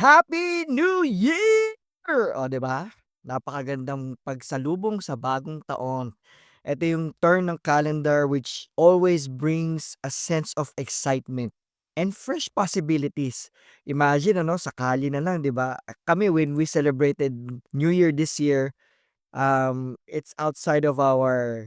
Happy New Year! O, 'di ba? Napakagandang pagsalubong sa bagong taon. Ito yung turn ng calendar which always brings a sense of excitement and fresh possibilities. Imagine ano, sakali na lang, 'di ba? Kami when we celebrated New Year this year, it's outside of our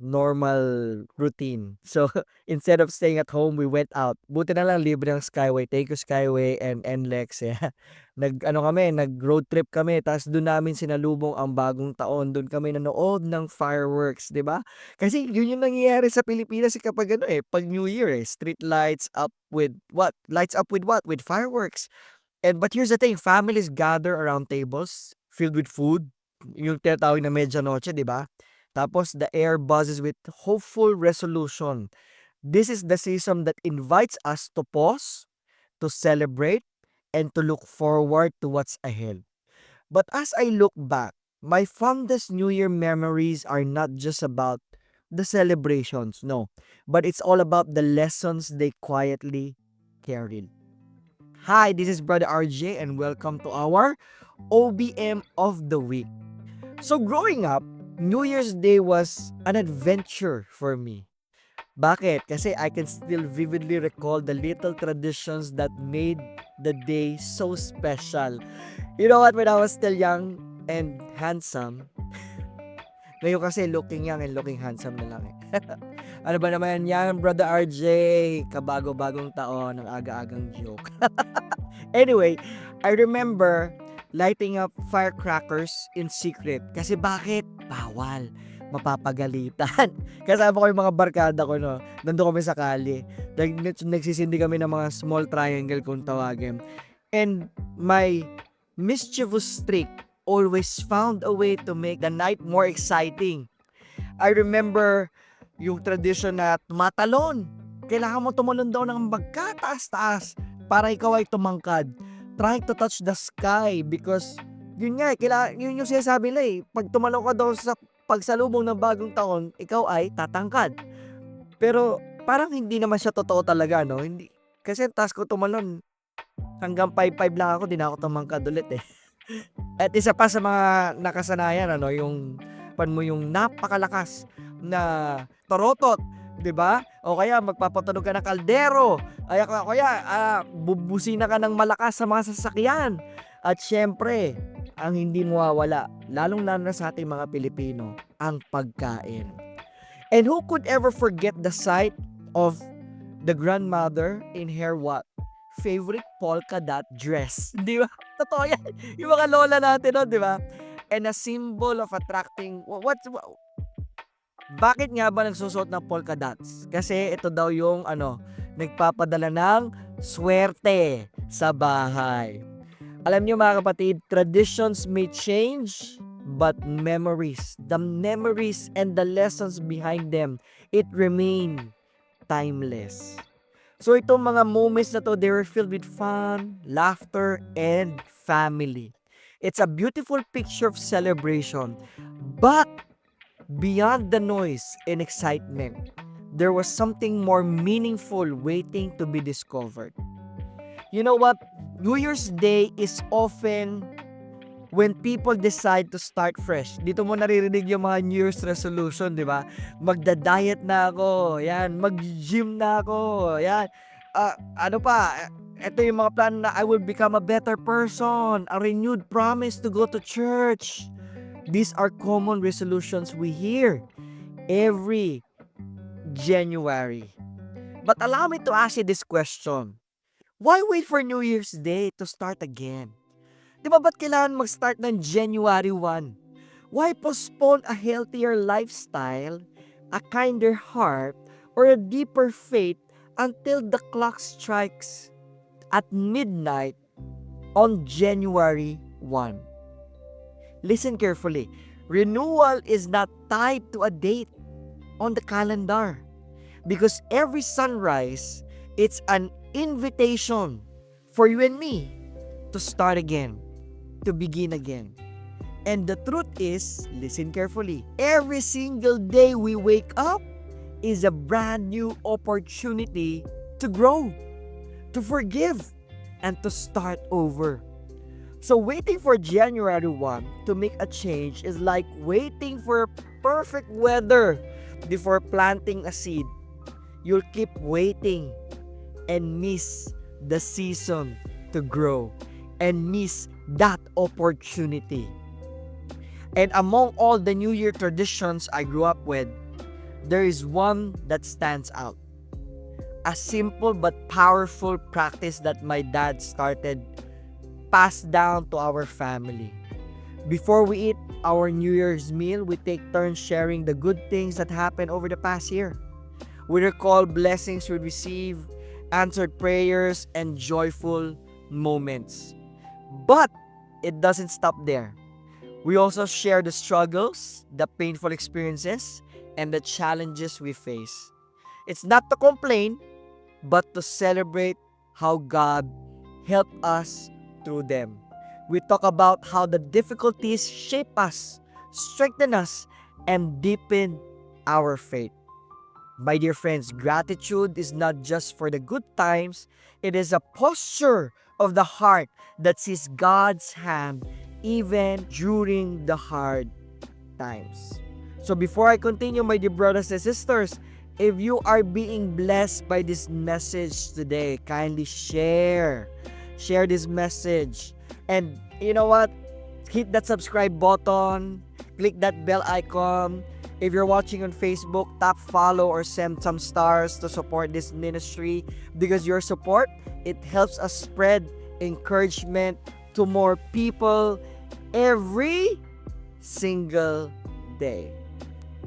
normal routine. So, instead of staying at home, we went out. Buti na lang libre ang Skyway. Thank you Skyway and NLEX, yeah. Nag-ano kami, nag-road trip kami ta's dun namin sinalubong ang bagong taon. Dun kami nanood ng fireworks, 'di ba? Kasi yun yung nangyayari sa Pilipinas, kapag ano, 'pag New Year, street lights up with what? Lights up with what? With fireworks. But here's the thing, families gather around tables filled with food, yung tinatawag na medianoche, 'di ba? Tapos the air buzzes with hopeful resolution. This is the season that invites us to pause, to celebrate, and to look forward to what's ahead. But as I look back, my fondest New Year memories are not just about the celebrations, no, but it's all about the lessons they quietly carried. Hi, this is Brother RJ and welcome to our OBM of the Week. So growing up, New Year's Day was an adventure for me. Bakit? Kasi I can still vividly recall the little traditions that made the day so special. You know what? When I was still young and handsome, ngayon kasi looking young and looking handsome na lang eh. Ano ba naman yan, Brother RJ? Kabago-bagong taon, ang aga-agang joke. Anyway, I remember lighting up firecrackers in secret. Kasi bakit? Bawal. Mapapagalitan. Kasama ko yung mga barkada ko, no? Nandun kami sa kali. Nagsisindi kami ng mga small triangle kung tawagin. And my mischievous streak always found a way to make the night more exciting. I remember yung tradition na tumatalon. Kailangan mo tumalon daw ng magkataas-taas para ikaw ay tumangkad. Trying to touch the sky because yun nga, yun yung sinasabi nila eh. Pag tumalon ka daw sa pagsalubong ng bagong taon, ikaw ay tatangkad. Pero parang hindi naman siya totoo talaga, no? Hindi, kasi ang task ko tumalon, hanggang 5'5" lang ako, di na ako tumangkad ulit eh. At isa pa sa mga nakasanayan, ano, yung mo yung napakalakas na torotot, 'di ba? O kaya magpapatunog ka ng kaldero, ay kaya bubusina ka ng malakas sa mga sasakyan. At syempre, ang hindi mawawala, lalong-lalo na sa ating mga Pilipino, ang pagkain. And who could ever forget the sight of the grandmother in her what? Favorite polka dot dress. Di ba? Totoo yan. Yung mga lola natin, no, di ba? And a symbol of attracting, bakit nga ba nagsusuot ng polka dots? Kasi ito daw yung nagpapadala ng swerte sa bahay. Alam niyo mga kapatid, traditions may change, but the memories and the lessons behind them, it remain timeless. So itong mga moments na to, they were filled with fun, laughter, and family. It's a beautiful picture of celebration. But beyond the noise and excitement, there was something more meaningful waiting to be discovered. You know what? New Year's Day is often when people decide to start fresh. Dito mo naririnig yung mga New Year's resolution, di ba? Magda-diet na ako, yan. Mag-gym na ako, yan. Ano pa, ito yung mga plan na I will become a better person, a renewed promise to go to church. These are common resolutions we hear every January. But allow me to ask you this question. Why wait for New Year's Day to start again? Di ba ba't kailangan mag-start ng January 1? Why postpone a healthier lifestyle, a kinder heart, or a deeper faith until the clock strikes at midnight on January 1? Listen carefully. Renewal is not tied to a date on the calendar because every sunrise, it's an invitation for you and me to start again, to begin again. And the truth is, listen carefully, every single day we wake up is a brand new opportunity to grow, to forgive, and to start over. So waiting for January 1 to make a change is like waiting for perfect weather before planting a seed. You'll keep waiting and miss the season to grow and miss that opportunity. And among all the New Year traditions I grew up with, there is one that stands out. A simple but powerful practice that my dad started, passed down to our family. Before we eat our New Year's meal, we take turns sharing the good things that happened over the past year. We recall blessings we receive, answered prayers, and joyful moments. But it doesn't stop there. We also share the struggles, the painful experiences, and the challenges we face. It's not to complain, but to celebrate how God helped us through them. We talk about how the difficulties shape us, strengthen us, and deepen our faith. My dear friends, gratitude is not just for the good times, it is a posture of the heart that sees God's hand even during the hard times. So before I continue, my dear brothers and sisters, if you are being blessed by this message today, kindly share. Share this message. And you know what? Hit that subscribe button, click that bell icon. If you're watching on Facebook, tap follow or send some stars to support this ministry, because your support, it helps us spread encouragement to more people every single day.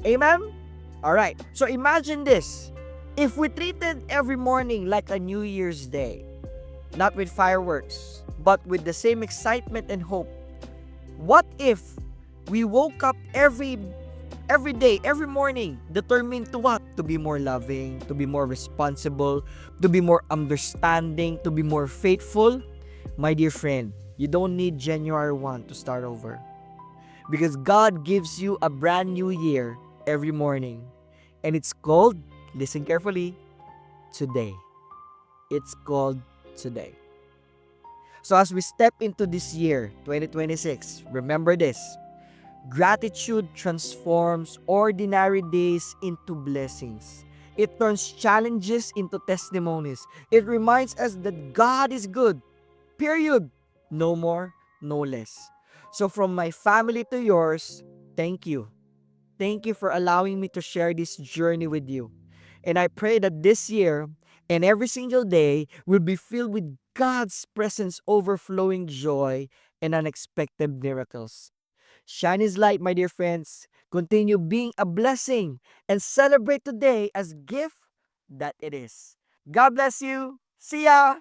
Amen? Alright, so imagine this. If we treated every morning like a New Year's Day, not with fireworks, but with the same excitement and hope, what if we woke up every day, every morning, determined to what? To be more loving, to be more responsible, to be more understanding, to be more faithful? My dear friend, you don't need January 1 to start over. Because God gives you a brand new year every morning. And it's called, listen carefully, today. It's called today. So as we step into this year, 2026, remember this. Gratitude transforms ordinary days into blessings. It turns challenges into testimonies. It reminds us that God is good. Period. No more, no less. So from my family to yours, thank you. Thank you for allowing me to share this journey with you. And I pray that this year and every single day will be filled with God's presence, overflowing joy and unexpected miracles. Shine His light, my dear friends. Continue being a blessing and celebrate today as gift that it is. God bless you. See ya!